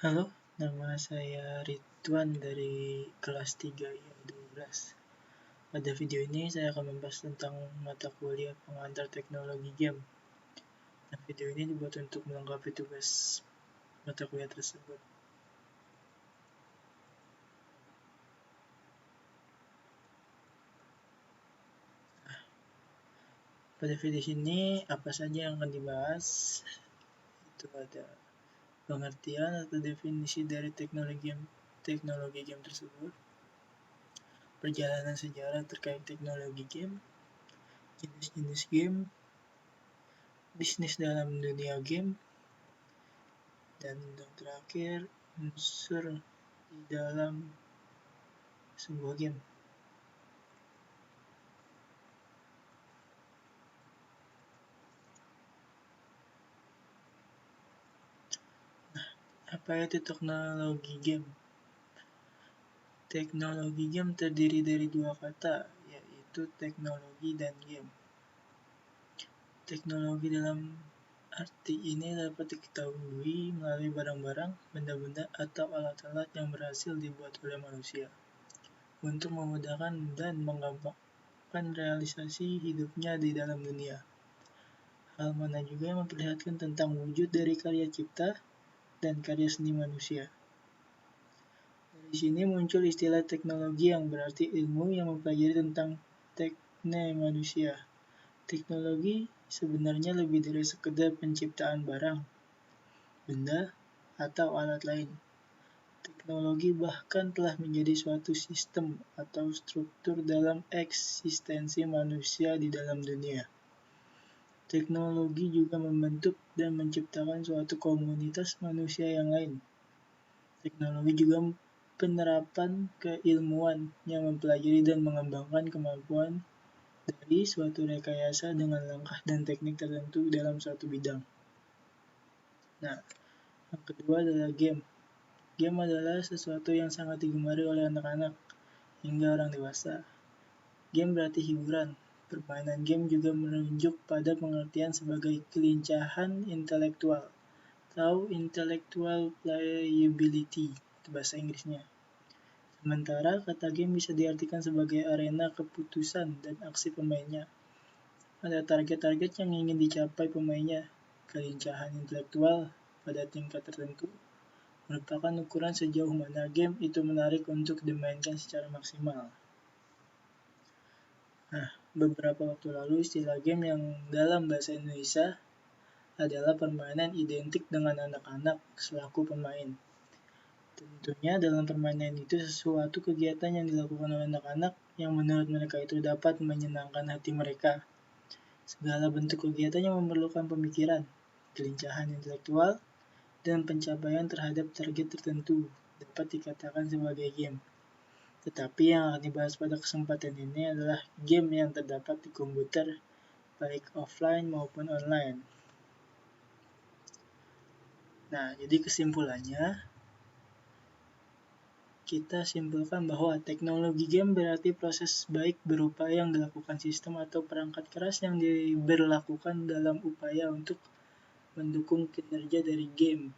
Halo, nama saya Ridwan dari kelas 3 IM12. Pada video ini saya akan membahas tentang mata kuliah pengantar teknologi game. Nah, video ini dibuat untuk melengkapi tugas mata kuliah tersebut. Pada video ini, apa saja yang akan dibahas? Itu ada pengertian atau definisi dari teknologi game tersebut, perjalanan sejarah terkait teknologi game, jenis-jenis game, bisnis dalam dunia game, dan yang terakhir, unsur di dalam sebuah game. Apa itu teknologi game? Teknologi game terdiri dari dua kata, yaitu teknologi dan game. Teknologi dalam arti ini dapat diketahui melalui barang-barang, benda-benda, atau alat-alat yang berhasil dibuat oleh manusia untuk memudahkan dan menggampangkan realisasi hidupnya di dalam dunia. Hal mana juga yang memperlihatkan tentang wujud dari karya cipta dan karya seni manusia. Dari sini muncul istilah teknologi yang berarti ilmu yang mempelajari tentang tekne manusia. Teknologi sebenarnya lebih dari sekedar penciptaan barang, benda, atau alat lain. Teknologi bahkan telah menjadi suatu sistem atau struktur dalam eksistensi manusia di dalam dunia. Teknologi juga membentuk dan menciptakan suatu komunitas manusia yang lain. Teknologi juga penerapan keilmuan yang mempelajari dan mengembangkan kemampuan dari suatu rekayasa dengan langkah dan teknik tertentu dalam suatu bidang. Nah, yang kedua adalah game. Game adalah sesuatu yang sangat digemari oleh anak-anak hingga orang dewasa. Game berarti hiburan. Permainan game juga menunjuk pada pengertian sebagai kelincahan intelektual atau intellectual playability, itu bahasa Inggrisnya. Sementara kata game bisa diartikan sebagai arena keputusan dan aksi pemainnya. Ada target-target yang ingin dicapai pemainnya. Kelincahan intelektual pada tingkat tertentu merupakan ukuran sejauh mana game itu menarik untuk dimainkan secara maksimal. Nah, beberapa waktu lalu istilah game yang dalam bahasa Indonesia adalah permainan identik dengan anak-anak selaku pemain. Tentunya dalam permainan itu sesuatu kegiatan yang dilakukan oleh anak-anak yang menurut mereka itu dapat menyenangkan hati mereka. Segala bentuk kegiatan yang memerlukan pemikiran, kelincahan intelektual, dan pencapaian terhadap target tertentu dapat dikatakan sebagai game. Tetapi yang akan dibahas pada kesempatan ini adalah game yang terdapat di komputer, baik offline maupun online. Nah, jadi kesimpulannya, kita simpulkan bahwa teknologi game berarti proses baik berupa yang dilakukan sistem atau perangkat keras yang diberlakukan dalam upaya untuk mendukung kinerja dari game.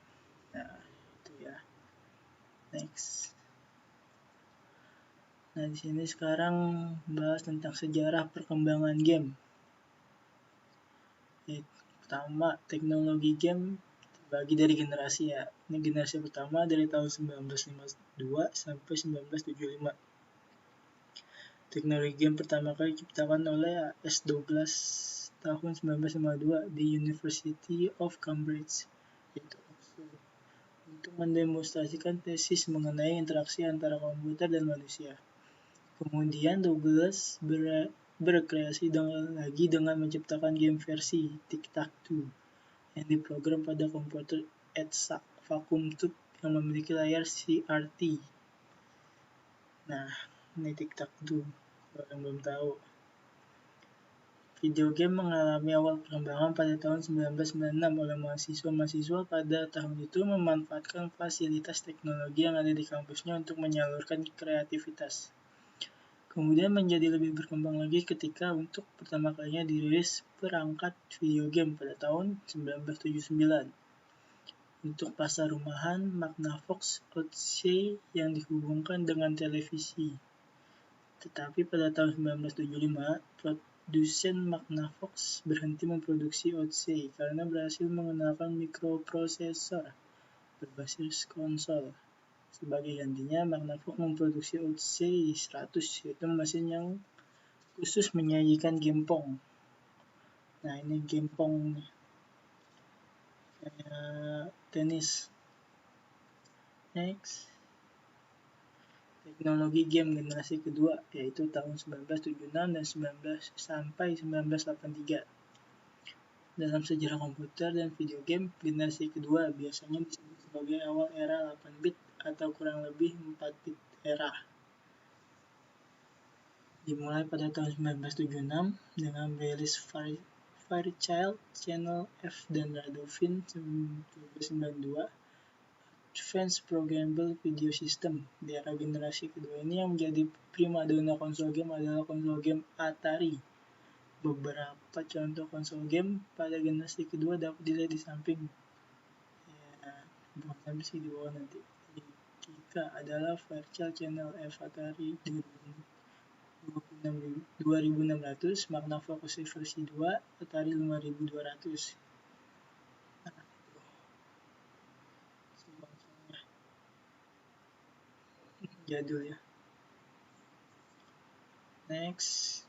Nah, itu ya. Next. Nah, di sini sekarang bahas tentang sejarah perkembangan game. Pertama, teknologi game terbagi dari generasi ya. Ini generasi pertama dari tahun 1952 sampai 1975. Teknologi game pertama kali diciptakan oleh S. Douglas tahun 1952 di University of Cambridge, yaitu Oxford, untuk mendemonstrasikan tesis mengenai interaksi antara komputer dan manusia. Kemudian Douglas berkreasi lagi dengan menciptakan game versi Tic-Tac-Toe yang diprogram pada komputer EDSA vacuum tube yang memiliki layar CRT. Nah, ini Tic-Tac-Toe, kalau yang belum tahu. Video game mengalami awal perkembangan pada tahun 1996 oleh mahasiswa-mahasiswa pada tahun itu memanfaatkan fasilitas teknologi yang ada di kampusnya untuk menyalurkan kreativitas. Kemudian menjadi lebih berkembang lagi ketika untuk pertama kalinya dirilis perangkat video game pada tahun 1979, Untuk pasar rumahan, Magnavox Odyssey yang dihubungkan dengan televisi. Tetapi pada tahun 1975, produsen Magnavox berhenti memproduksi Odyssey karena berhasil mengenalkan mikroprosesor berbasis konsol. Sebagai gantinya, Magnavox memproduksi Odyssey 100, yaitu mesin yang khusus menyajikan game Pong. Nah, ini game Pong kayak tenis. Next, teknologi game generasi kedua, yaitu tahun 1976 dan 1983. Dalam sejarah komputer dan video game, generasi kedua biasanya disebut sebagai awal era 8-bit atau kurang lebih 4-bit era. Dimulai pada tahun 1976 dengan rilis Fairchild, Channel F, dan Radovin 1992. Advanced Programmable Video System. Di era generasi kedua ini yang menjadi primadona konsol game adalah konsol game Atari. Beberapa contoh konsol game pada generasi kedua dapat dilihat di samping. Bukan sampai sih di bawah nanti. Kita adalah Fairchild Channel F Atari 2600, Magnavox versi 2, Atari 5200. Jadul ya. Next,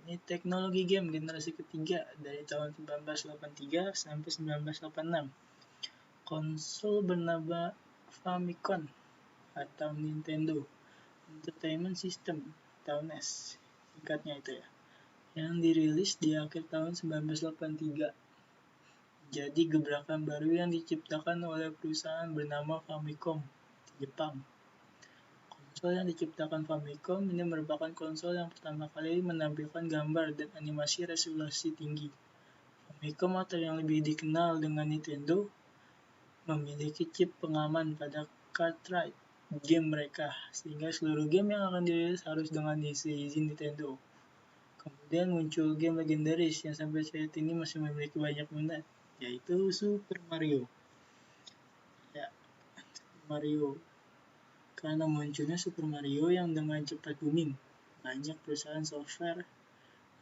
ini teknologi game generasi ketiga dari tahun 1983 sampai 1986. Konsol bernama Famicom atau Nintendo Entertainment System atau NES, singkatnya itu ya, yang dirilis di akhir tahun 1983. Jadi gebrakan baru yang diciptakan oleh perusahaan bernama Famicom di Jepang. Konsol yang diciptakan Famicom ini merupakan konsol yang pertama kali menampilkan gambar dan animasi resolusi tinggi. Famicom atau yang lebih dikenal dengan Nintendo memiliki chip pengaman pada cartridge game mereka, sehingga seluruh game yang akan dirilis harus dengan izin Nintendo. Kemudian muncul game legendaris yang sampai saat ini masih memiliki banyak minat, yaitu Super Mario. Mario. Karena munculnya Super Mario yang dengan cepat booming, banyak perusahaan software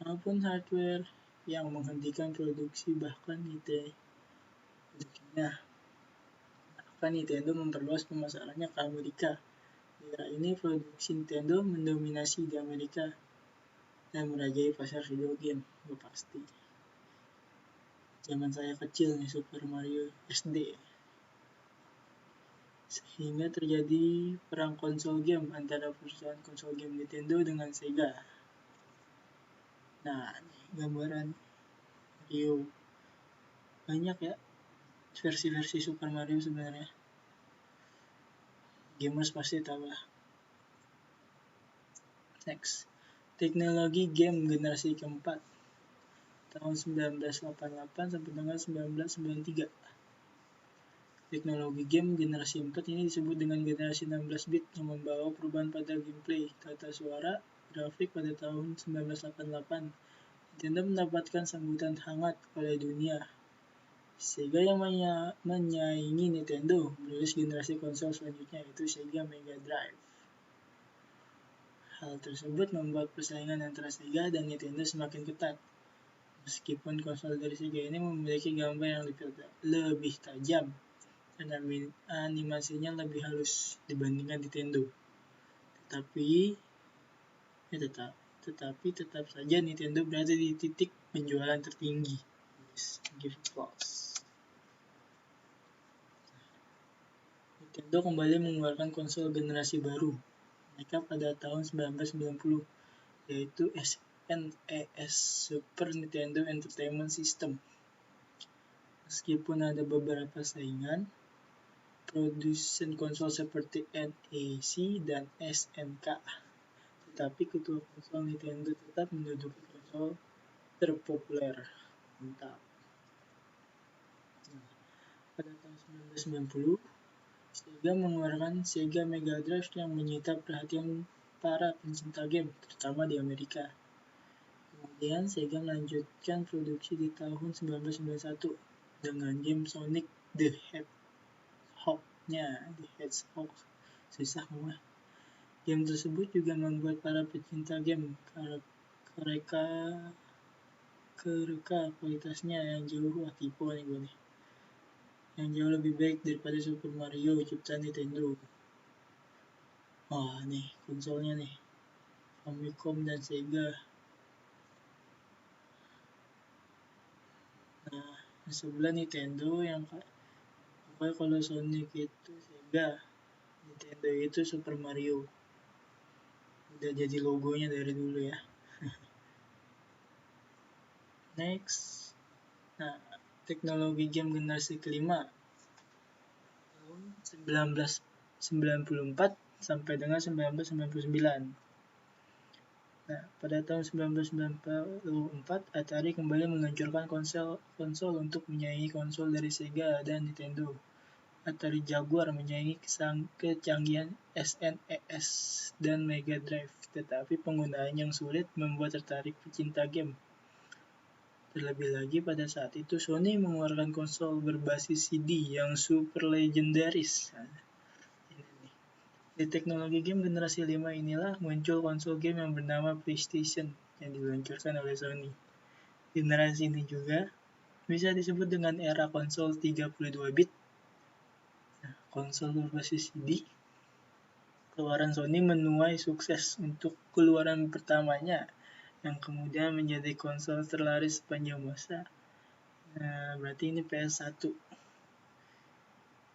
maupun hardware yang menghentikan produksi, bahkan Nintendo memperluas pemasarannya ke Amerika. Di era ini produksi Nintendo mendominasi di Amerika dan merajai pasar video game, pasti. Zaman saya kecil nih Super Mario SD. Sehingga terjadi perang konsol game antara perusahaan konsol game Nintendo dengan Sega. Nah, gambaran Mario. Banyak ya versi-versi Super Mario sebenarnya. Gamers pasti tahu lah. Next, teknologi game generasi keempat tahun 1988 sampai dengan 1993. Teknologi game generasi 4 ini disebut dengan generasi 16-bit yang membawa perubahan pada gameplay, tata suara, grafik pada tahun 1988. Nintendo mendapatkan sambutan hangat oleh dunia. Sega yang menyaingi Nintendo merilis generasi konsol selanjutnya, yaitu Sega Mega Drive. Hal tersebut membuat persaingan antara Sega dan Nintendo semakin ketat. Meskipun konsol dari Sega ini memiliki gambar yang lebih tajam dan animasinya lebih halus dibandingkan Nintendo. Tetapi tetap saja Nintendo berada di titik penjualan tertinggi. Give applause. Nintendo kembali mengeluarkan konsol generasi baru mereka pada tahun 1990, yaitu SNES, Super Nintendo Entertainment System. Meskipun ada beberapa saingan, produsen konsol seperti NEC dan SNK, tetapi ketua konsol Nintendo tetap menduduki konsol terpopuler. Mantap. Pada tahun 1990, Sega mengeluarkan Sega Mega Drive yang menyita perhatian para pencinta game, terutama di Amerika. Kemudian Sega melanjutkan produksi di tahun 1991 dengan game Sonic the Hedgehog-nya di Hedgehog. Susah semua. Game tersebut juga membuat para pecinta game kereka kualitasnya yang jauh tipe nih gue nih. Yang jauh lebih baik daripada Super Mario ciptaan Nintendo. Wah nih konsolnya nih, Famicom dan Sega. Nah, sebelah Nintendo yang pokoknya kalau Sonic itu Sega, Nintendo itu Super Mario. Udah jadi logonya dari dulu ya. Next. Nah, teknologi game generasi kelima tahun 1994 sampai dengan 1999. Nah, pada tahun 1994, Atari kembali meluncurkan konsol untuk menyaingi konsol dari Sega dan Nintendo. Atari Jaguar menyaingi kecanggihan SNES dan Mega Drive, tetapi penggunaan yang sulit membuat tertarik pecinta game. Terlebih lagi pada saat itu Sony mengeluarkan konsol berbasis CD yang super legendaris. Di teknologi game generasi 5 inilah muncul konsol game yang bernama PlayStation yang diluncurkan oleh Sony. Generasi ini juga bisa disebut dengan era konsol 32 bit. Nah, konsol berbasis CD keluaran Sony menuai sukses untuk keluaran pertamanya yang kemudian menjadi konsol terlaris sepanjang masa. Nah, berarti ini PS1.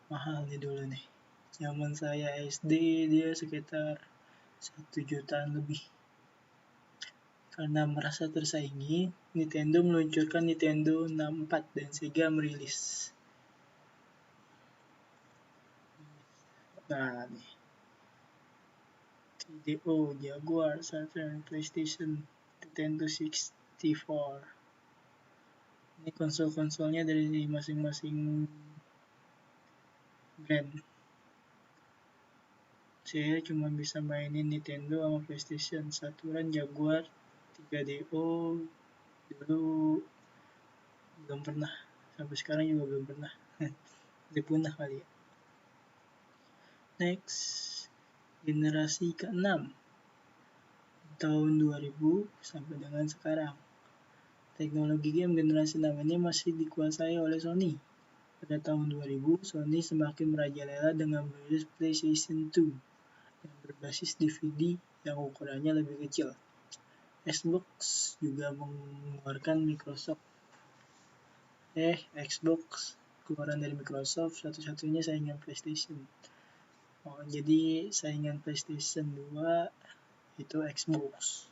Mahal nih dulu nih. Zaman saya SD dia sekitar 1 jutaan lebih. Karena merasa tersaingi, Nintendo meluncurkan Nintendo 64 dan Sega merilis. Nah nih, TDO, Jaguar, Saturn, PlayStation, Nintendo 64. Ini konsol-konsolnya dari masing-masing brand. Saya cuma bisa mainin Nintendo sama PlayStation. Saturn, Jaguar, 3DO dulu belum pernah. Sampai sekarang juga belum pernah. Udah punah kali ya. Next, generasi ke-6 tahun 2000 sampai dengan sekarang. Teknologi game generasi 6 ini masih dikuasai oleh Sony. Pada tahun 2000, Sony semakin merajalela dengan merilis PlayStation 2 yang berbasis DVD yang ukurannya lebih kecil. Xbox juga mengeluarkan Xbox keluaran dari Microsoft, satu-satunya saingan PlayStation. Jadi saingan PlayStation 2 itu Xbox.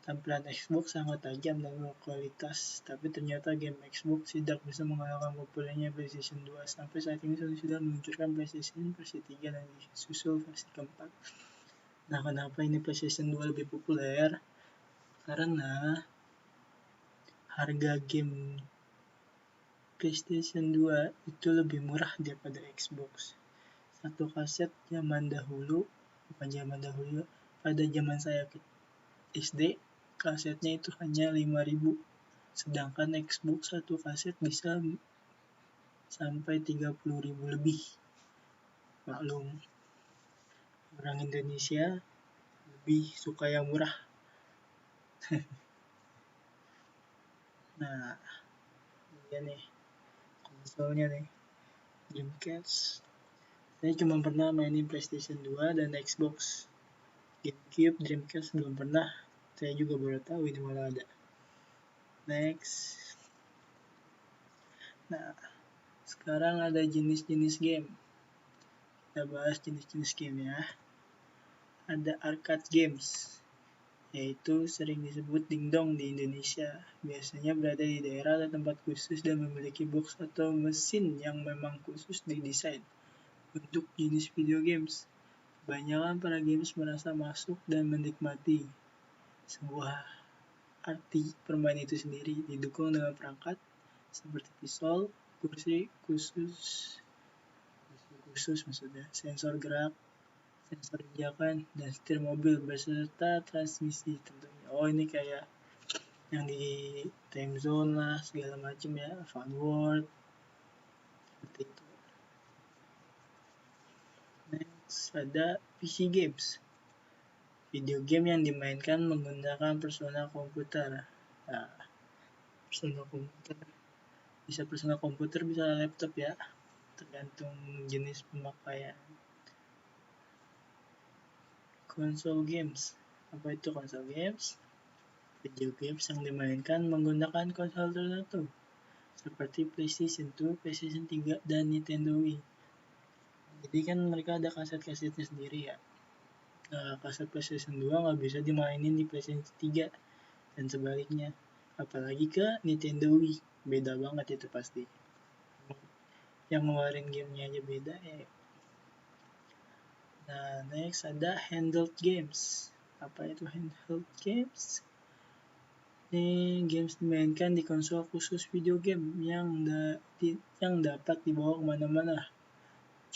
Tampilan Xbox sangat tajam dan berkualitas, tapi ternyata game Xbox tidak bisa mengalahkan populernya PlayStation 2. Sampai saat ini Sony sudah meluncurkan PlayStation versi 3 dan disusul versi keempat. Nah, kenapa ini PlayStation 2 lebih populer? Karena harga game PlayStation 2 itu lebih murah daripada Xbox. Satu kaset pada zaman saya SD, kasetnya itu hanya 5.000. Sedangkan Xbox satu kaset bisa sampai 30.000 lebih. Maklum, orang Indonesia lebih suka yang murah. Nah, ini nih konsolnya nih, Dreamcast. Saya cuma pernah mainin PlayStation 2 dan Xbox. GameCube, Dreamcast belum pernah. Saya juga baru tahu ini malah ada. Next. Nah, sekarang ada jenis-jenis game. Kita bahas jenis-jenis game ya. Ada arcade games, yaitu sering disebut dingdong di Indonesia. Biasanya berada di daerah atau tempat khusus dan memiliki box atau mesin yang memang khusus didesain untuk jenis video games. Kebanyakan para gamers merasa masuk dan menikmati sebuah arti permain itu sendiri, didukung dengan perangkat seperti pistol, kursi khusus maksudnya, sensor gerak, sensor injakan, dan setir mobil beserta transmisi tentunya. Oh, ini kayak yang di time zone lah, segala macam ya, fun world, seperti itu. Next, ada PC games. Video game yang dimainkan menggunakan persona komputer. Nah, persona komputer. Bisa persona komputer, bisa laptop ya. Tergantung jenis pemakaian. Console games. Apa itu console games? Video games yang dimainkan menggunakan konsol tertentu. Seperti PlayStation 2, PlayStation 3, dan Nintendo Wii. Jadi kan mereka ada kaset-kasetnya sendiri ya. Nah, kaset PlayStation 2 nggak bisa dimainin di PlayStation 3 dan sebaliknya. Apalagi ke Nintendo Wii. Beda banget itu pasti. Yang ngeluarin gamenya aja beda ya. Nah, next ada handheld games. Apa itu handheld games? Ini games dimainkan di konsol khusus video game yang dapat dibawa kemana-mana.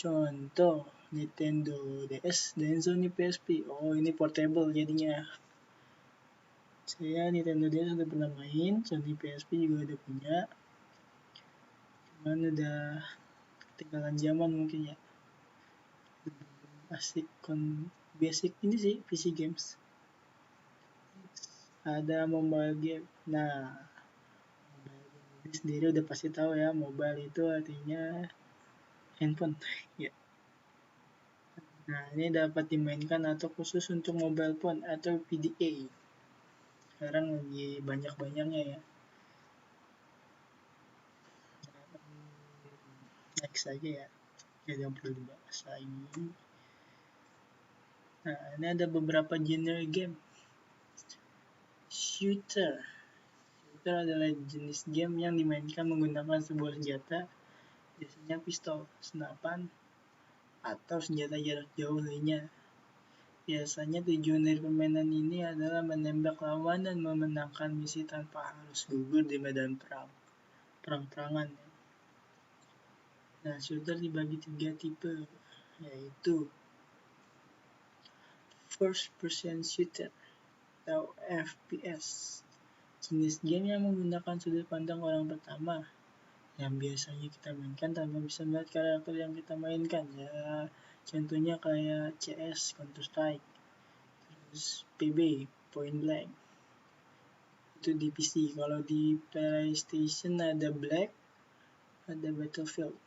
Contoh, Nintendo DS dan Sony PSP. Oh, ini portable jadinya. Saya Nintendo DS udah pernah main, Sony PSP juga udah punya. Cuman udah ketinggalan zaman mungkin ya. Asik basic ini sih PC games. Ada mobile game. Nah, mobile game ini sendiri udah pasti tahu ya, mobile itu artinya handphone. Ya. Nah, ini dapat dimainkan atau khusus untuk mobile phone atau PDA. Sekarang lagi banyak-banyaknya ya. Next aja ya. Jadi yang perlu dibahas lagi. Nah, ini ada beberapa genre game. Shooter. Shooter adalah jenis game yang dimainkan menggunakan sebuah senjata, biasanya pistol, senapan, atau senjata jarak jauh lainnya. Biasanya tujuan dari permainan ini adalah menembak lawan dan memenangkan misi tanpa harus gugur di medan perang-perangan. Nah, shooter dibagi 3 tipe, yaitu First Person Shooter atau FPS. Jenis game yang menggunakan sudut pandang orang pertama yang biasanya kita mainkan tanpa bisa melihat karakter yang kita mainkan ya. Contohnya kayak CS, Counter Strike, terus PB, Point Blank. Itu di PC. Kalau di PlayStation ada Black, ada Battlefield,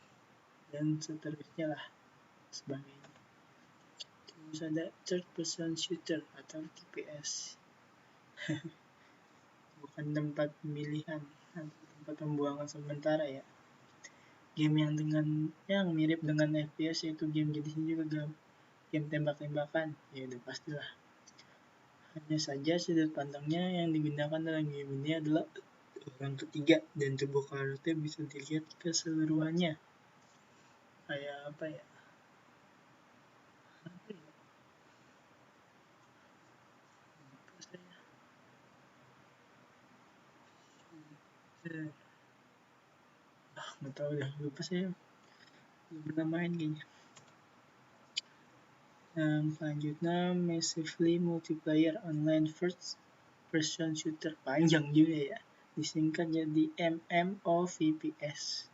dan seterusnya lah sebagainya. Terus ada Third Person Shooter atau TPS. Bukan tempat pemilihan atau tempat pembuangan sementara ya. Game yang mirip dengan FPS yaitu game jenisnya juga game tembak-tembakan. Ya udah pastilah. Hanya saja sudut pandangnya yang digunakan dalam game ini adalah orang ketiga dan tubuh karakter bisa dilihat keseluruhannya. Kayak apa ya? Nggak tahu dah, lupa saya. Belum pernah main kayaknya. Yang selanjutnya Massively Multiplayer Online First Person Shooter, panjang juga ya, disingkat jadi MMOVPS.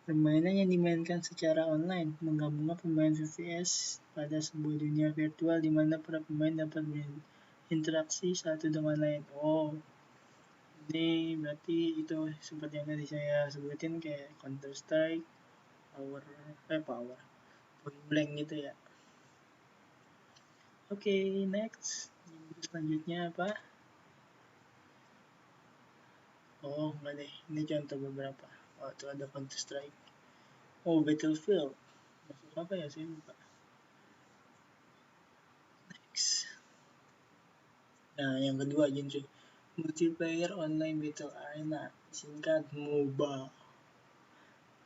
Permainan yang dimainkan secara online menggabungkan pemain VPS pada sebuah dunia virtual di mana para pemain dapat berinteraksi satu dengan lain. Oh, ini berarti itu seperti yang tadi saya sebutin kayak Counter Strike, Point Blank gitu ya. Oke, next. Selanjutnya apa? Oh, enggak deh. Ini contoh beberapa. Oh, itu ada Counter Strike. Oh, Battlefield. Masuk apa ya? Saya lupa. Next. Nah, yang kedua genre Multiplayer Online Battle Arena, singkat MOBA.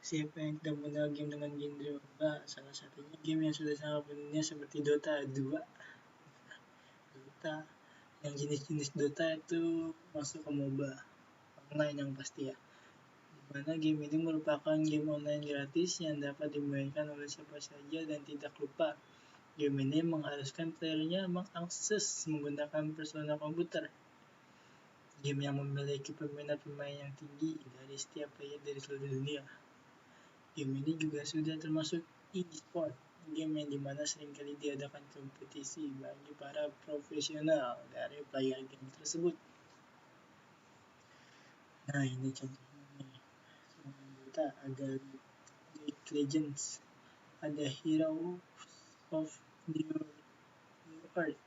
Siapa yang tidak mengenal game dengan genre MOBA? Salah satunya game yang sudah sangat mendunia seperti Dota 2. Dota. Yang jenis-jenis Dota itu masuk ke MOBA. Online yang pasti ya. Dimana game ini merupakan game online gratis yang dapat dimainkan oleh siapa saja dan tidak lupa. Game ini mengharuskan playernya mengakses menggunakan persona komputer. Game yang memiliki peminat pemain yang tinggi dari setiap player dari seluruh dunia. Game ini juga sudah termasuk e-sport game yang dimana seringkali diadakan kompetisi bagi para profesional dari player game tersebut. Nah, ini contohnya nih. Selain Dota ada League Legends, ada Heroes of New Earth,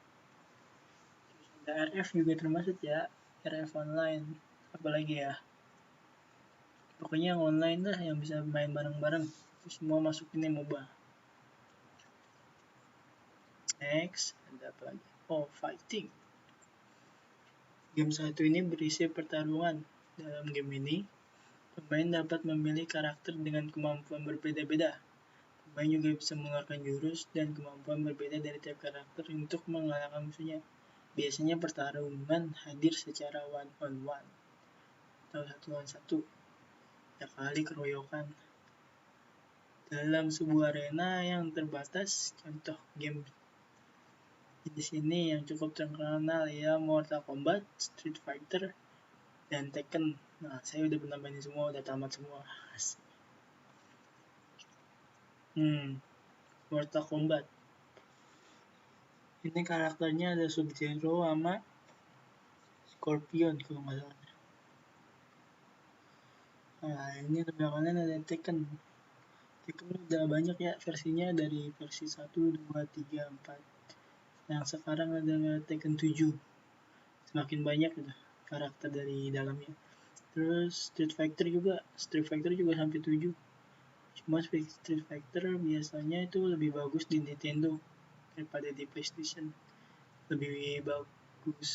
ada RF juga termasuk ya, RF online, apalagi ya, pokoknya yang online lah, yang bisa main bareng-bareng, semua masuk ini MOBA. Next, ada apa lagi? Oh, fighting. Game satu ini berisi pertarungan. Dalam game ini, pemain dapat memilih karakter dengan kemampuan berbeda-beda. Pemain juga bisa mengeluarkan jurus dan kemampuan berbeda dari tiap karakter untuk mengalahkan musuhnya. Biasanya pertarungan hadir secara one-on-one atau satu-on-satu, ya kali keroyokan. Dalam sebuah arena yang terbatas, contoh game di sini yang cukup terkenal ya Mortal Kombat, Street Fighter, dan Tekken. Nah, saya udah pernah mainin semua, udah tamat semua. Mortal Kombat. Ini karakternya ada Sub-Zero sama Scorpion kalau nggak salah. Nah, ini belakangnya ada Tekken. Tekken udah banyak ya versinya, dari versi 1, 2, 3, 4. Yang sekarang ada Tekken 7. Semakin banyak gitu karakter dari dalamnya. Terus Street Fighter juga sampai 7. Cuma Street Fighter biasanya itu lebih bagus di Nintendo daripada di PlayStation. Lebih bagus,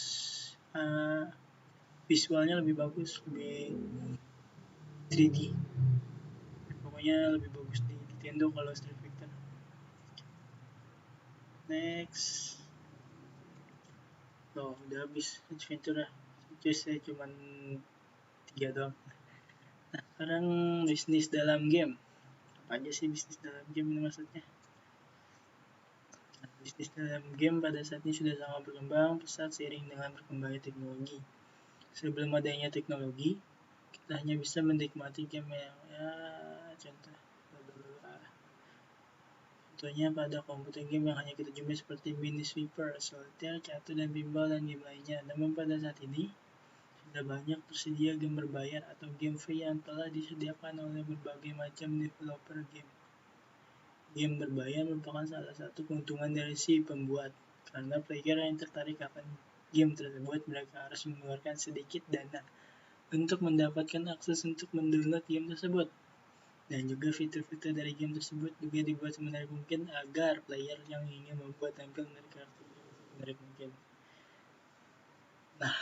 visualnya lebih bagus, lebih 3D. Pokoknya lebih bagus di Nintendo kalau Street Fighter. Next. Tuh, udah habis adventure lah. Saya cuma 3 doang. Nah, sekarang bisnis dalam game. Apa aja sih bisnis dalam game ini maksudnya? Nah, bisnis dalam game pada saat ini sudah sangat berkembang pesat seiring dengan berkembangnya teknologi. Sebelum adanya teknologi, kita hanya bisa menikmati game yang contohnya pada komputer game yang hanya kita jumpai seperti Minesweeper, Solitaire, Catur, dan Pinball, dan game lainnya. Namun pada saat ini, sudah banyak tersedia game berbayar atau game free yang telah disediakan oleh berbagai macam developer game. Game berbayar merupakan salah satu keuntungan dari si pembuat, karena player yang tertarik akan game tersebut, mereka harus mengeluarkan sedikit dana untuk mendapatkan akses untuk mendownload game tersebut. Dan juga fitur-fitur dari game tersebut juga dibuat semenarik mungkin agar player yang ingin membuat tampil dari karakter semenarik mungkin. Nah,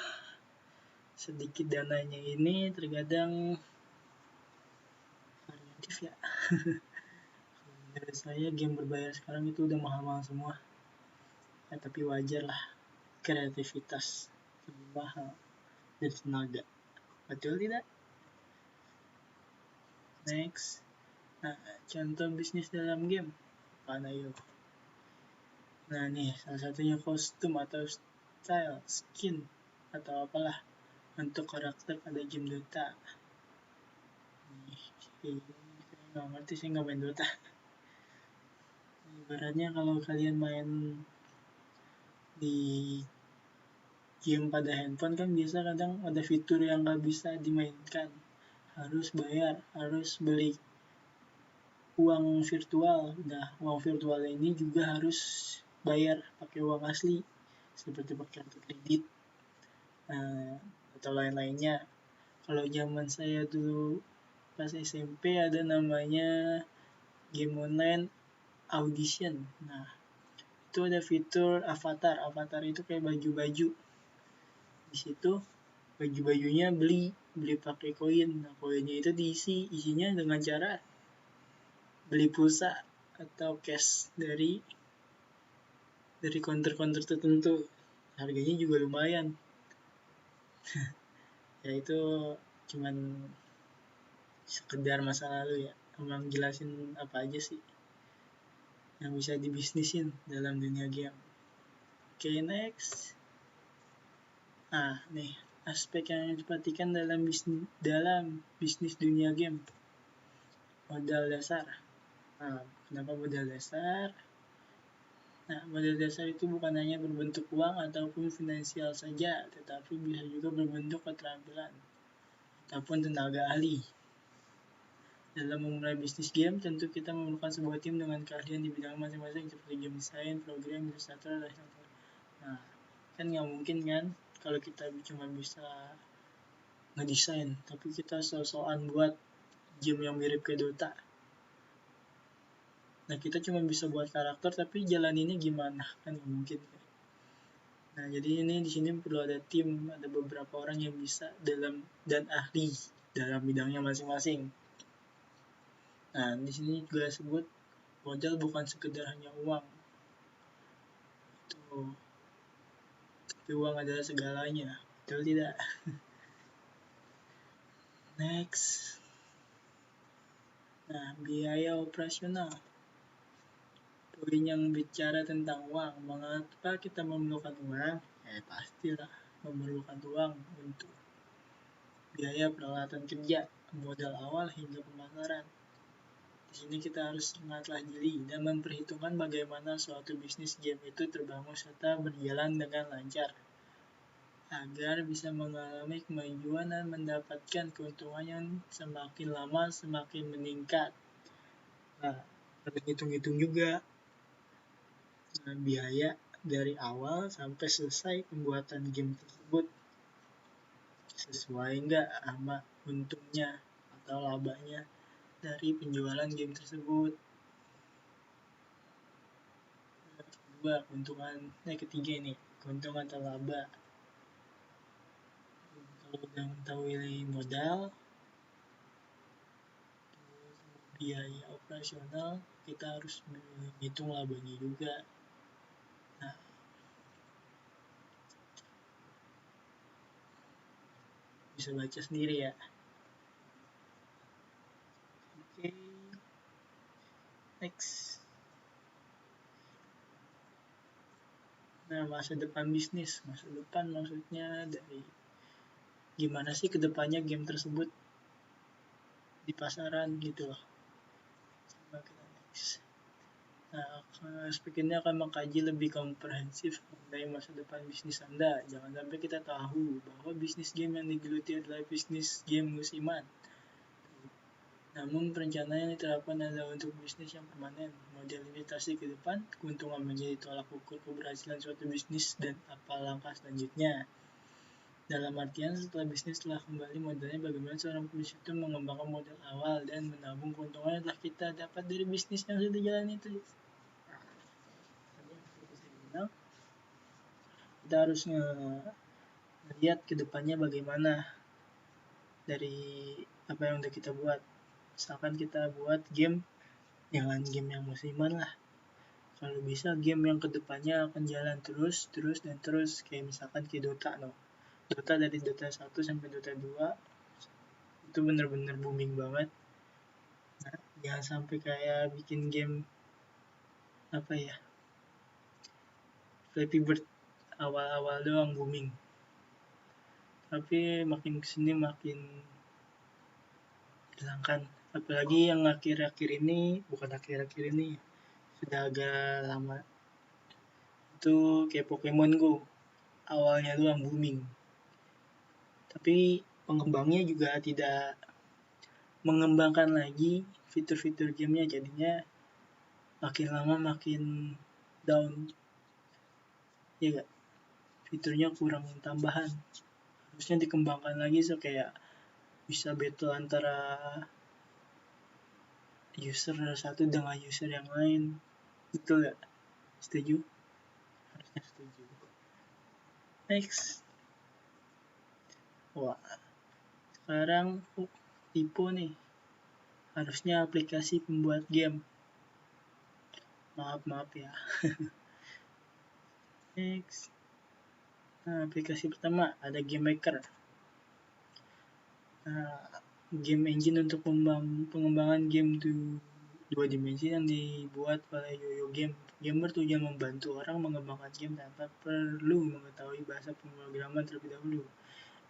sedikit dananya ini terkadang variatif ya. Menurut saya game berbayar sekarang itu udah mahal-mahal semua. Ya, tapi wajar lah, kreativitas lebih mahal dan tenaga. Betul tidak? Next. Nah, contoh bisnis dalam game. Mana yuk? Nah nih, salah satunya kostum atau style, skin, atau apalah untuk karakter pada game Dota. Saya nggak ngerti, saya nggak main Dota. Ibaratnya kalau kalian main di game pada handphone kan biasa kadang ada fitur yang nggak bisa dimainkan. Harus bayar, harus beli uang virtual. Nah, uang virtual ini juga harus bayar pakai uang asli, seperti pakai kartu kredit atau lain-lainnya. Kalau zaman saya dulu pas SMP ada namanya game online audition. Nah, itu ada fitur avatar. Avatar itu kayak baju-baju. Di situ baju-bajunya beli pakai koin. Nah, koinnya itu isinya dengan cara beli pulsa atau cash dari counter-counter tertentu. Harganya juga lumayan. Ya itu cuman sekedar masa lalu ya. Emang jelasin apa aja sih yang bisa dibisnisin dalam dunia game. Oke, next. Nah, nih aspek yang diperhatikan dalam bisnis dunia game. Modal dasar. Nah, Kenapa modal dasar? Nah, modal dasar itu bukan hanya berbentuk uang ataupun finansial saja, tetapi bisa juga berbentuk keterampilan ataupun tenaga ahli. Dalam memulai bisnis game, tentu kita memerlukan sebuah tim dengan keahlian di bidang masing-masing seperti game design, program, ilustrator, dan lain-lain. Nah, kan nggak mungkin kan kalau kita cuma bisa ngedesain, tapi kita so-soan buat game yang mirip ke Dota. Nah, kita cuma bisa buat karakter, tapi jalaninnya gimana? Kan nggak mungkin. Nah, jadi ini di sini perlu ada tim, ada beberapa orang yang bisa dan ahli dalam bidangnya masing-masing. Nah, di sini juga sebut modal bukan sekedar hanya uang. Tapi uang adalah segalanya. Betul tidak? Next. Nah, biaya operasional. Poin yang bicara tentang uang. Mengapa kita memerlukan uang? Pastilah memerlukan uang untuk biaya peralatan kerja, modal awal hingga pemasaran. Di sini kita harus sangatlah jeli dan memperhitungkan bagaimana suatu bisnis game itu terbangun serta berjalan dengan lancar agar bisa mengalami kemajuan dan mendapatkan keuntungan yang semakin lama semakin meningkat. Nah, harus hitung-hitung juga biaya dari awal sampai selesai pembuatan game tersebut. Sesuai nggak sama untungnya atau labanya dari penjualan game tersebut. Kedua, ketiga ini, keuntungan atau laba. Kalau udah mengetahui modal, biaya operasional, kita harus menghitung labanya juga. Nah, bisa baca sendiri ya. Oke. Next. Nah, masa depan bisnis. Masa depan maksudnya dari gimana sih kedepannya game tersebut di pasaran gitu loh. Coba kita next. Nah, speakernya akan mengkaji lebih komprehensif mengenai masa depan bisnis Anda. Jangan sampai kita tahu bahwa bisnis game yang digeluti adalah bisnis game musiman. Namun perencanaan yang diterapkan adalah untuk bisnis yang permanen. Model investasi ke depan, keuntungan menjadi tolak ukur keberhasilan suatu bisnis dan apa langkah selanjutnya. Dalam artian setelah bisnis telah kembali modalnya, bagaimana seorang pebisnis itu mengembangkan modal awal dan menabung keuntungan yang telah kita dapat dari bisnis yang sudah jalan itu. Kita harus lihat ke depannya bagaimana dari apa yang udah kita buat. Misalkan kita buat game, jangan game yang musiman lah. Kalau bisa game yang kedepannya akan jalan terus kayak misalkan kayak Dota no. Dota dari Dota 1 sampai Dota 2 itu bener-bener booming banget. Nah, jangan sampai kayak bikin game apa ya, Flappy Bird awal-awal doang booming, tapi makin kesini makin hilangkan. Apalagi yang akhir-akhir ini, bukan akhir-akhir ini, sudah agak lama, itu kayak Pokemon Go. Awalnya doang booming, tapi pengembangnya juga tidak mengembangkan lagi fitur-fitur gamenya, jadinya makin lama makin down. Ya gak? Fiturnya kurang tambahan, harusnya dikembangkan lagi so kayak bisa battle antara user satu dengan user yang lain. Betul gak? Setuju? Harusnya setuju. Next. Wah, sekarang tipe nih, harusnya aplikasi pembuat game. Maaf ya. Next. Nah, aplikasi pertama ada Game Maker. Nah, game engine untuk pengembangan game 2 dimensi yang dibuat oleh Yoyo Game. Game bertujuan membantu orang mengembangkan game tanpa perlu mengetahui bahasa pemrograman terlebih dahulu.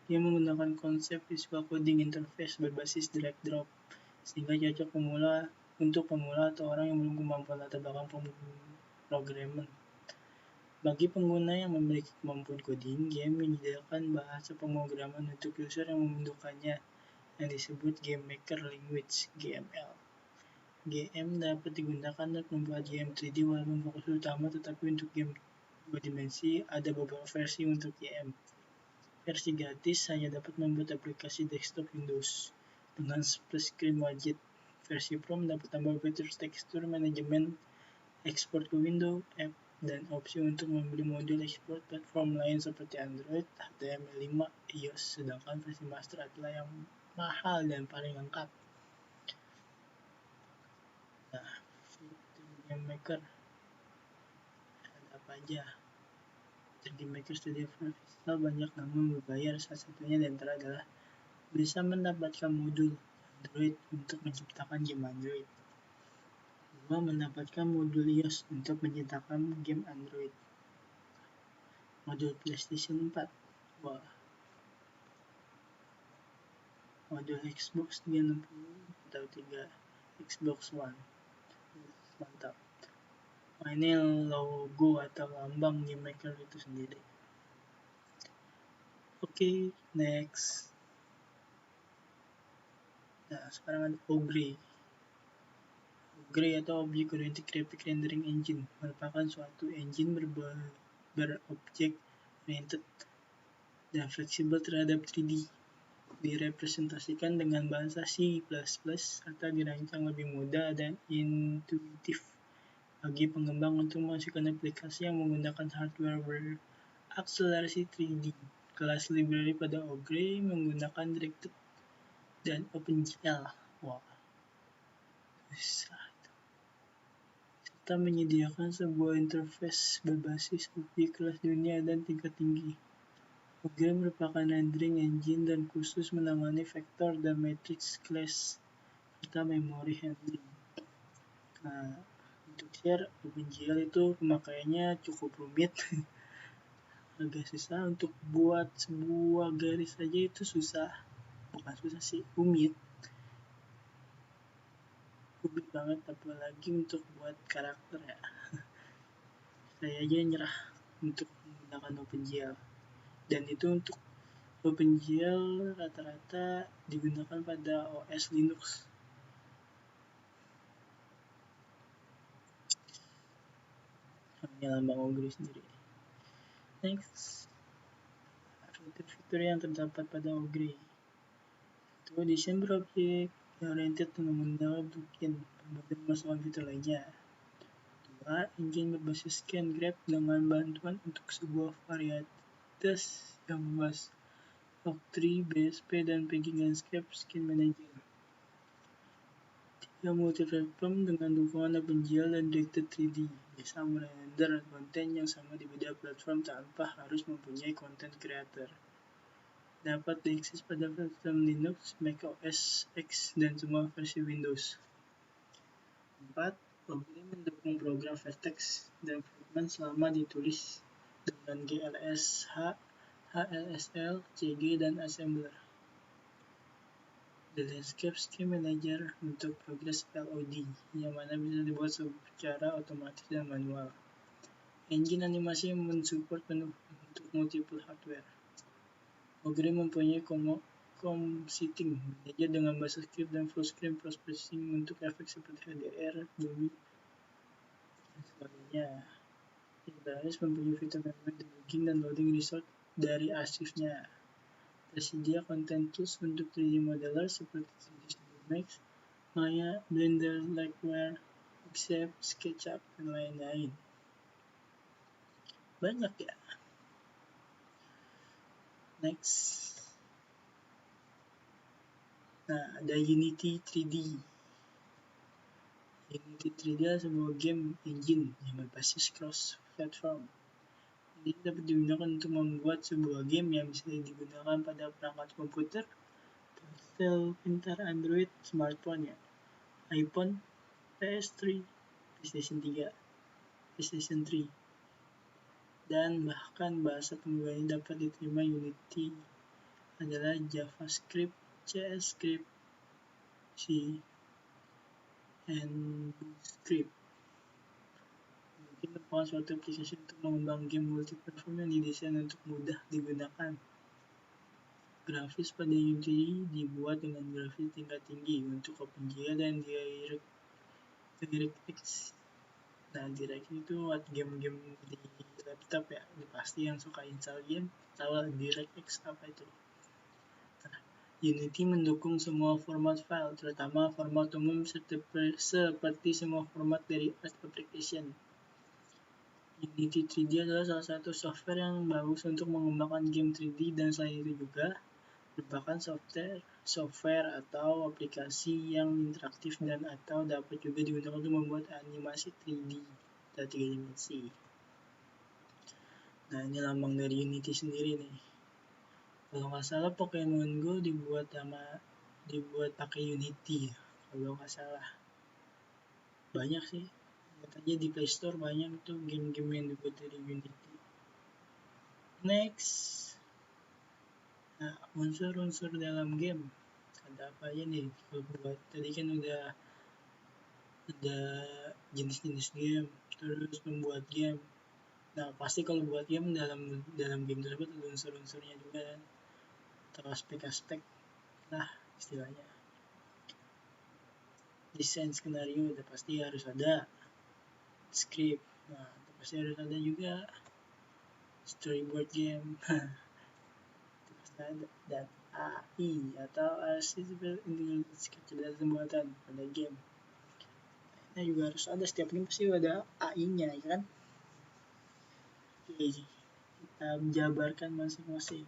Ia menggunakan konsep visual coding interface berbasis drag drop sehingga cocok pemula untuk pemula atau orang yang belum kemampuan latar belakang pemrograman. Bagi pengguna yang memiliki kemampuan coding, game menyediakan bahasa pemrograman untuk user yang membutuhkannya, yang disebut Game Maker Language (GML). GM dapat digunakan untuk membuat game 3D walaupun fokus utama, tetapi untuk game 2 dimensi ada beberapa versi untuk GM. Versi gratis hanya dapat membuat aplikasi desktop Windows dengan split screen widget. Versi Pro mendapat tambah fitur tekstur manajemen, ekspor ke Windows, app, dan opsi untuk membeli modul ekspor platform lain seperti Android, HTML5, iOS, sedangkan versi Master adalah yang mahal dan paling lengkap. Nah, fitur Game Maker ada apa aja? Fitur Game Maker Studio Professional banyak namun berbayar, salah satunya di antara adalah bisa mendapatkan modul Android untuk menciptakan game Android. 2. Mendapatkan modul iOS untuk menciptakan game Android. Modul PlayStation 4. Wah. Modul Xbox 360 atau 3 Xbox One. Mantap. Ini logo atau lambang Game Maker itu sendiri. Oke, next. Nah, sekarang ada Ogre. Ogre atau Object Oriented Graphic Rendering Engine merupakan suatu engine berobjek oriented dan fleksibel terhadap 3D. Direpresentasikan dengan bahasa C++ serta dirancang lebih mudah dan intuitif bagi pengembang untuk menghasilkan aplikasi yang menggunakan hardware berakselerasi 3D. Kelas library pada Ogre menggunakan Directed dan OpenGL. Wah, serta menyediakan sebuah interface berbasis objek kelas dunia dan tingkat tinggi. Ogre merupakan rendering engine dan khusus menangani vektor dan matrix class serta memory handling. Nah, untuk share OpenGL itu pemakaiannya cukup rumit. Agak susah untuk buat sebuah garis saja itu susah. Bukan susah sih, rumit banget, apalagi untuk buat karakter ya. Saya aja nyerah untuk menggunakan OpenGL. Dan itu untuk OpenGL rata-rata digunakan pada OS Linux. Ini lambang Ogre sendiri. Next, fitur-fitur yang terdapat pada Ogre. Itu desain berobjek oriented dengan menggunakan token dan memasukkan fitur lainnya. 2. Engine berbasis scan grab dengan bantuan untuk sebuah varietas yang luas. Octree, BSP, dan Pegging Landscape Skin Manager. 3. Multi-platform dengan dukungan OpenGL dan Directed 3D. Bisa merender konten yang sama di beda platform tanpa harus mempunyai content creator. Dapat diakses pada platform Linux, Mac OS X, dan semua versi Windows. 4. Ogre mendukung program vertex dan fragment selama ditulis dengan GLSH, HLSL, CG, dan Assembler. The Landscape Scheme Manager untuk progress LOD, yang mana bisa dibuat secara otomatis dan manual. Engine animasi yang mensupport penuh untuk multiple hardware. Ogre mempunyai compositing manager dengan bahasa script dan full screen processing untuk efek seperti HDR, Dolby, dan sebagainya. Intranes mempunyai fitur memory debugging dan loading result dari arsipnya. Tersedia content tools untuk 3D modeler seperti 3D Studio Max, Maya, Blender, Lightware, Xscape, SketchUp, dan lain-lain. Banyak ya. Next. Nah, ada Unity 3D. Unity 3D adalah sebuah game engine yang berbasis cross-platform. Ini dapat digunakan untuk membuat sebuah game yang bisa digunakan pada perangkat komputer, ponsel pintar Android, smartphone ya, iPhone, PS3, PlayStation 3, PlayStation 3, dan bahkan bahasa pembuatan dapat diterima. Unity adalah JavaScript, CScript, C, and Script. Mungkin merupakan suatu aplikasi untuk mengembang game multi-platform yang didesain untuk mudah digunakan. Grafis pada Unity dibuat dengan grafis tingkat tinggi untuk OpenGL dan DirectX. Nah, DirectX itu buat game-game di laptop ya. Ini pasti yang suka install game tahu DirectX apa itu. Nah, Unity mendukung semua format file, terutama format umum seperti semua format dari Art Application. Unity 3D adalah salah satu software yang bagus untuk mengembangkan game 3D dan selain itu juga merupakan software atau aplikasi yang interaktif dan atau dapat juga digunakan untuk membuat animasi 3D dan 3 dimensi. Nah, ini lambang dari Unity sendiri nih. Kalau nggak salah Pokemon Go dibuat pakai Unity, kalau nggak salah. Banyak sih. Katanya di Play Store banyak tuh game-game yang dibuat dari Unity. Next. Nah, unsur-unsur dalam game. Ada apa aja nih? Kalau buat tadi kan udah ada jenis-jenis game, terus membuat game. Nah, pasti kalau buat game dalam game tersebut ada unsur-unsurnya juga kan, atau aspek-aspek lah istilahnya. Desain skenario udah pasti harus ada. Script, nah pasti harus ada juga. Storyboard game, itu pasti ada. Dan AI atau Artificial Intelligence, kecerdasan buatan pada game. Nah, juga harus ada, setiap game pasti ada AI-nya ya kan. Oke, kita menjabarkan masing-masing.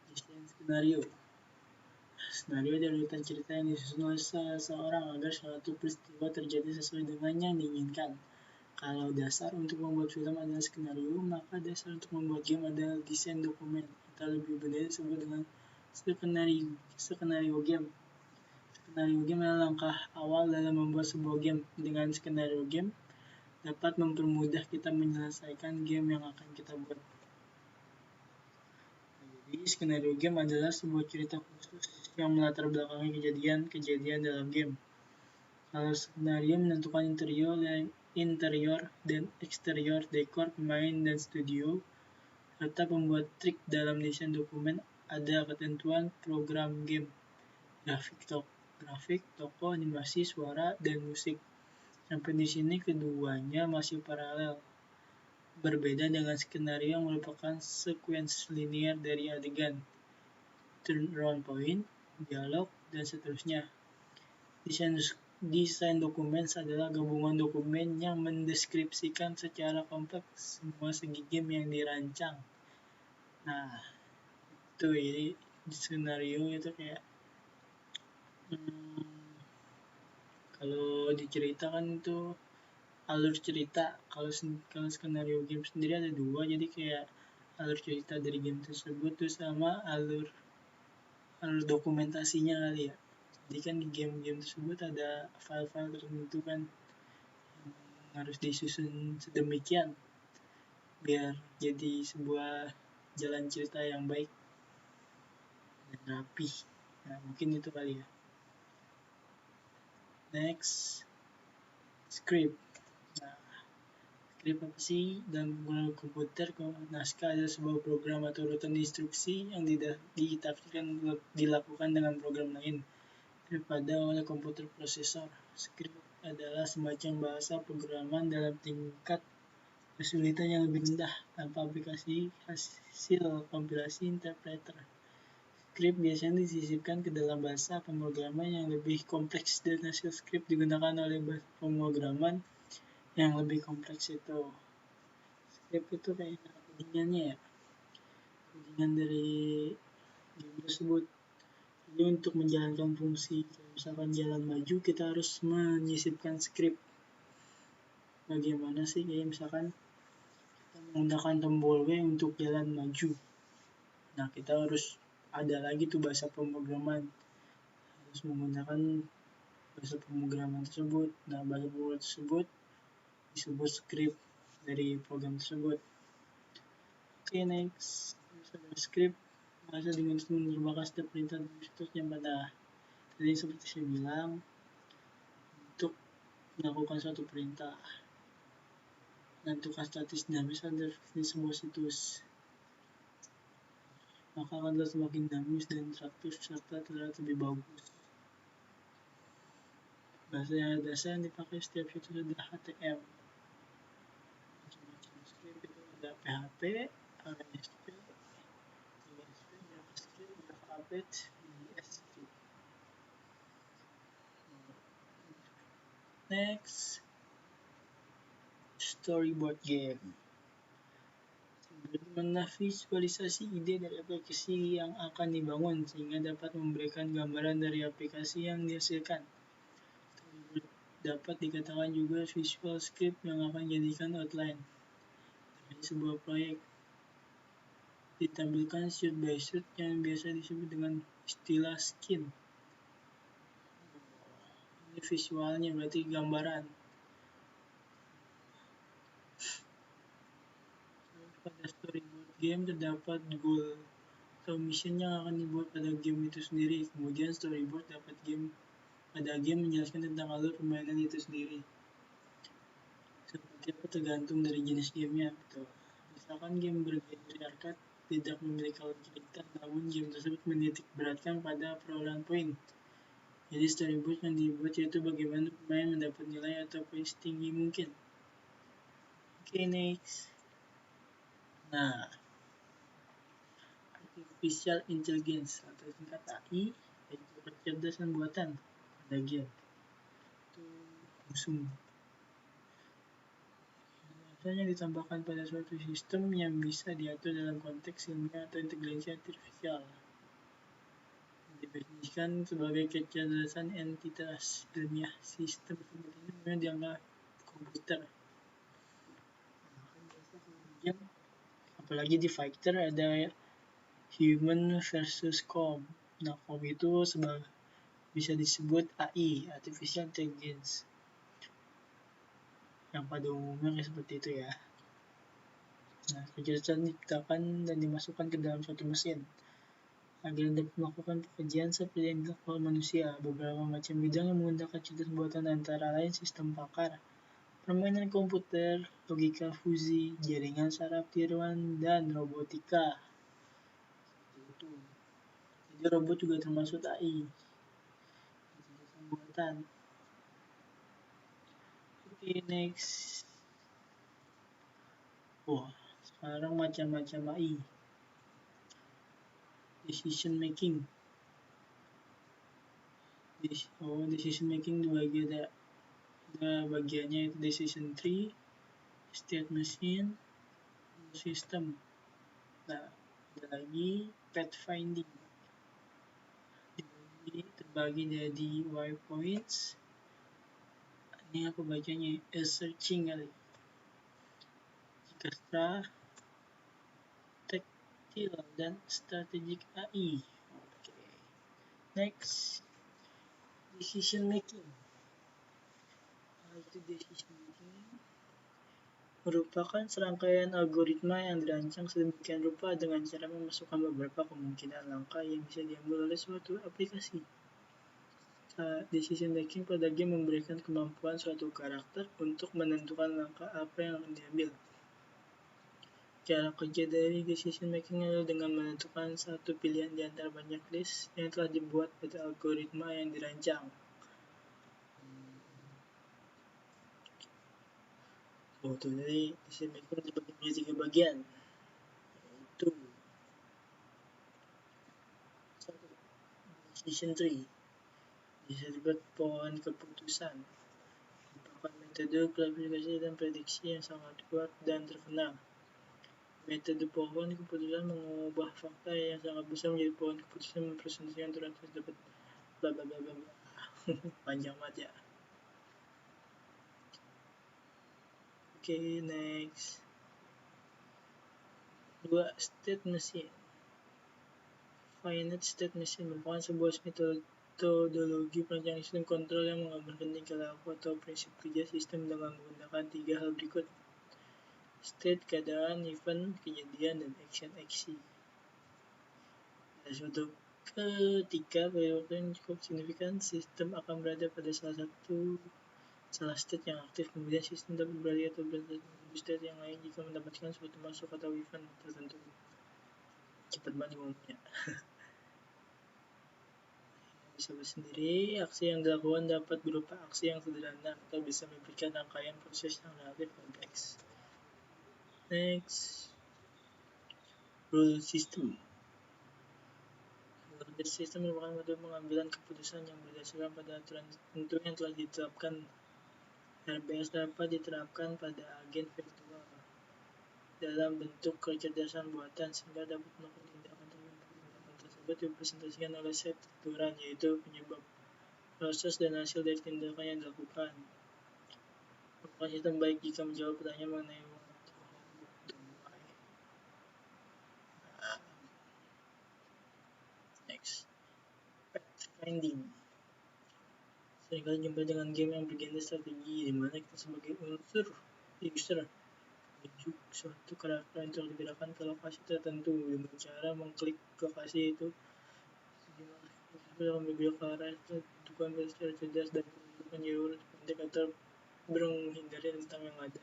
Desain skenario. Skenario adalah urutan cerita yang disusun oleh seseorang agar suatu peristiwa terjadi sesuai dengan yang diinginkan. Kalau dasar untuk membuat film adalah skenario, maka dasar untuk membuat game adalah desain dokumen, atau lebih benar disebut dengan skenario game. Skenario game adalah langkah awal dalam membuat sebuah game. Dengan skenario game dapat mempermudah kita menyelesaikan game yang akan kita buat. Jadi, skenario game adalah sebuah cerita khusus yang melatar belakangi kejadian-kejadian dalam game. Kalau skenario menentukan interior dan eksterior, dekor, pemain, dan studio, serta pembuat trik dalam desain dokumen, ada ketentuan program game, grafik, toko, animasi, suara, dan musik. Sampai di sini keduanya masih paralel. Berbeda dengan skenario yang merupakan sekuensi linear dari adegan, turnaround point, dialog, dan seterusnya. Desain dokumen adalah gabungan dokumen yang mendeskripsikan secara kompleks semua segi game yang dirancang. Nah, itu jadi skenario itu kayak kalau diceritakan itu alur cerita. Kalau skenario game sendiri ada dua, jadi kayak alur cerita dari game tersebut tuh sama alur dokumentasinya kali ya. Jadi kan di game-game tersebut ada file-file tertentu kan yang harus disusun sedemikian biar jadi sebuah jalan cerita yang baik dan rapi. Nah, mungkin itu kali ya. Next, script. Nah, script apa sih? Dalam penggunaan komputer, naskah adalah sebuah program atau urutan instruksi yang ditafsirkan dilakukan dengan program lain daripada oleh komputer prosesor. Script adalah semacam bahasa pemrograman dalam tingkat kesulitan yang lebih rendah tanpa aplikasi hasil kompilasi interpreter. Script biasanya disisipkan ke dalam bahasa pemrograman yang lebih kompleks dan hasil script digunakan oleh bahasa pemrograman yang lebih kompleks itu. Script itu kayak codingannya ya, codingan dari game tersebut. Jadi untuk menjalankan fungsi, misalkan jalan maju, kita harus menyisipkan script. Bagaimana sih? Kayak misalkan kita menggunakan tombol W untuk jalan maju. Nah, kita harus ada lagi tuh bahasa pemrograman. Harus menggunakan bahasa pemrograman tersebut. Nah, bahasa pemrograman tersebut disebut script dari program tersebut. Oke, next. Script bahasa digunakan untuk menerjemahkan setiap perintah dan instruksi yang pada tadi seperti saya bilang, melakukan suatu perintah. Menentukan status dinamis di sebuah situs, maka akan terlihat semakin dinamis dan interaktif serta terlihat lebih bagus. Bahasa yang dasar yang dipakai setiap situs adalah HTML. Macam-macam script itu ada PHP, ASP, JSP, JavaScript, JavaPet, JSP. Next, storyboard game. Bagaimana visualisasi ide dari aplikasi yang akan dibangun sehingga dapat memberikan gambaran dari aplikasi yang dihasilkan. Dapat dikatakan juga visual script yang akan dijadikan outline dari sebuah proyek. Ditampilkan shoot by shoot yang biasa disebut dengan istilah skin. Ini visualnya berarti gambaran. Pada storyboard game terdapat goal atau mission yang akan dibuat pada game itu sendiri. Kemudian storyboard pada game menjelaskan tentang alur permainan itu sendiri. Seperti apa tergantung dari jenis gamenya. Betul. Misalkan game bergenre arcade tidak memiliki alur cerita, namun game tersebut menitik beratkan pada perolehan poin. Jadi storyboard yang dibuat yaitu bagaimana pemain mendapat nilai atau poin setinggi mungkin. Oke, next. Nah, Artificial Intelligence atau singkat AI yaitu kecerdasan buatan pada game. Itu musuh. Biasanya ditambahkan pada suatu sistem yang bisa diatur dalam konteks ilmiah atau intelijensi artifisial. Didefinisikan sebagai kecerdasan entitas ilmiah. Sistem seperti ini memang dianggap komputer. Apalagi di fighter ada human versus com. Nah, com itu bisa disebut AI, artificial intelligence. Yang pada umumnya seperti itu ya. Nah, kecerdasan diciptakan dan dimasukkan ke dalam suatu mesin agar dapat melakukan pekerjaan seperti yang dilakukan manusia. Beberapa macam bidang yang menggunakan kecerdasan buatan antara lain sistem pakar, permainan komputer, logika fusi, jaringan saraf tiruan, dan robotika. Jadi robot juga termasuk AI, kecerdasan buatan. Oke, next. Wah, sekarang macam-macam AI. Decision making. Decision making dibagi ada bagiannya itu decision tree, state machine, system. Nah, ada lagi pathfinding. Terbagi jadi waypoints. Ini aku bacanya searching kali. Orchestra, tactile, dan strategic AI. Okay. Next, decision making. Itu decision making merupakan serangkaian algoritma yang dirancang sedemikian rupa dengan cara memasukkan beberapa kemungkinan langkah yang bisa diambil oleh suatu aplikasi. Decision making pada game memberikan kemampuan suatu karakter untuk menentukan langkah apa yang akan diambil. Cara kerja dari decision making adalah dengan menentukan satu pilihan di antara banyak list yang telah dibuat pada algoritma yang dirancang. Jadi decision making dibagi menjadi 3 bagian, yaitu decision tree, disebut pohon keputusan, merupakan metode klasifikasi dan prediksi yang sangat kuat dan terkenal. Metode pohon keputusan mengubah fakta yang sangat besar menjadi pohon keputusan mempresentasikan aturan tersebut. Bla bla bla bla bla. Panjang banget ya. Oke, next. 2. State machine. Finite state machine merupakan sebuah metodologi perancangan sistem kontrol yang menggambarkan tingkah laku atau prinsip kerja sistem dengan menggunakan 3 hal berikut: state, keadaan, event, kejadian, dan action. Pada suatu ketika pada waktu yang cukup signifikan, sistem akan berada pada salah satu salah state yang aktif, kemudian sistem dapat beralih atau beralih ke state yang lain jika mendapatkan suatu masuk atau event tertentu. Cepat banget ngomongnya. Bisa bersendiri, aksi yang dilakukan dapat berupa aksi yang sederhana atau bisa melibatkan rangkaian proses yang relatif kompleks. Next, rule system. Rule system merupakan metode pengambilan keputusan yang berdasarkan pada aturan tertentu yang telah ditetapkan. RBS dapat diterapkan pada agen virtual dalam bentuk kecerdasan buatan sehingga dapat melakukan tindakan tertentu. Tindakan tersebut direpresentasikan oleh set aturan, yaitu penyebab, proses, dan hasil dari tindakan yang dilakukan. Merupakan sistem baik jika menjawab pertanyaan mengenai what, how, dan why. Next, pathfinding. Seringkali jumpa dengan game yang bergenre strategi, di mana kita sebagai user menuju suatu karakter untuk digerakkan ke lokasi tertentu dengan cara mengklik lokasi itu. Sejumlah akan bergerak ke arah tentukan secara cerdas dan menentukan jalur pendek atau menghindari tentang yang ada.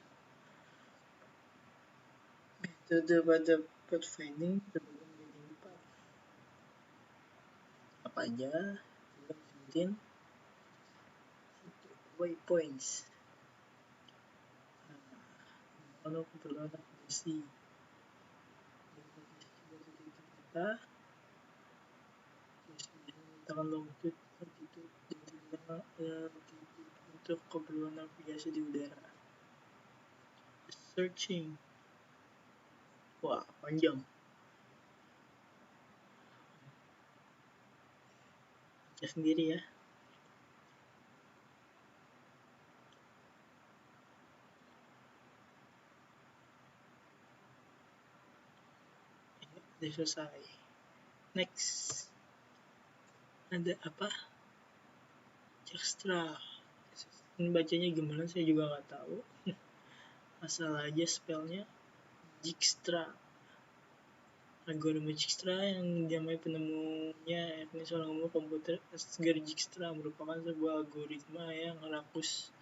Metode pada pathfinding terbagi menjadi 4. Apa aja? Sebutin. Waypoints. Kalau keperluan navigasi kita menggunakan longitude, latitude, dan latitude untuk keperluan navigasi di udara. Searching. Wah, panjang. Baca sendiri ya. Sudah selesai. Next. Ada apa? Dijkstra. Ini bacanya gimana saya juga nggak tahu. Asal aja spellnya Dijkstra. Algoritma Dijkstra yang dinamai penemunya yakni seorang ilmuwan komputer Asger Dijkstra merupakan sebuah algoritma yang rakus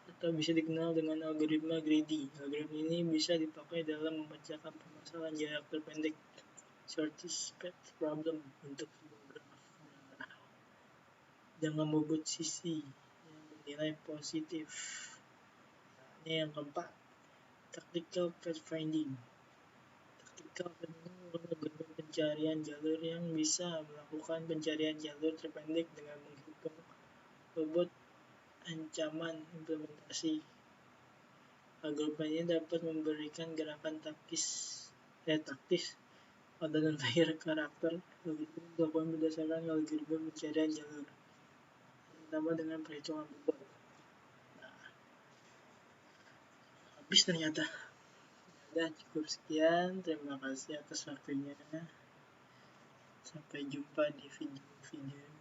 atau bisa dikenal dengan algoritma greedy. Algoritma ini bisa dipakai dalam memecahkan permasalahan jarak terpendek shortest path problem untuk sebuah graf dengan bobot sisi yang bernilai positif. Ini yang keempat, tactical pathfinding. Tactical pathfinding merupakan algoritma pencarian jalur yang bisa melakukan pencarian jalur terpendek dengan menghitung bobot ancaman implementasi. Algoritma ini dapat memberikan gerakan taktis pada non-player karakter. Algoritma dilakukan berdasarkan algoritma pencarian jalur, terutama dengan perhitungan bobot. Habis ternyata. Udah cukup sekian. Terima kasih atas waktunya. Sampai jumpa di video-video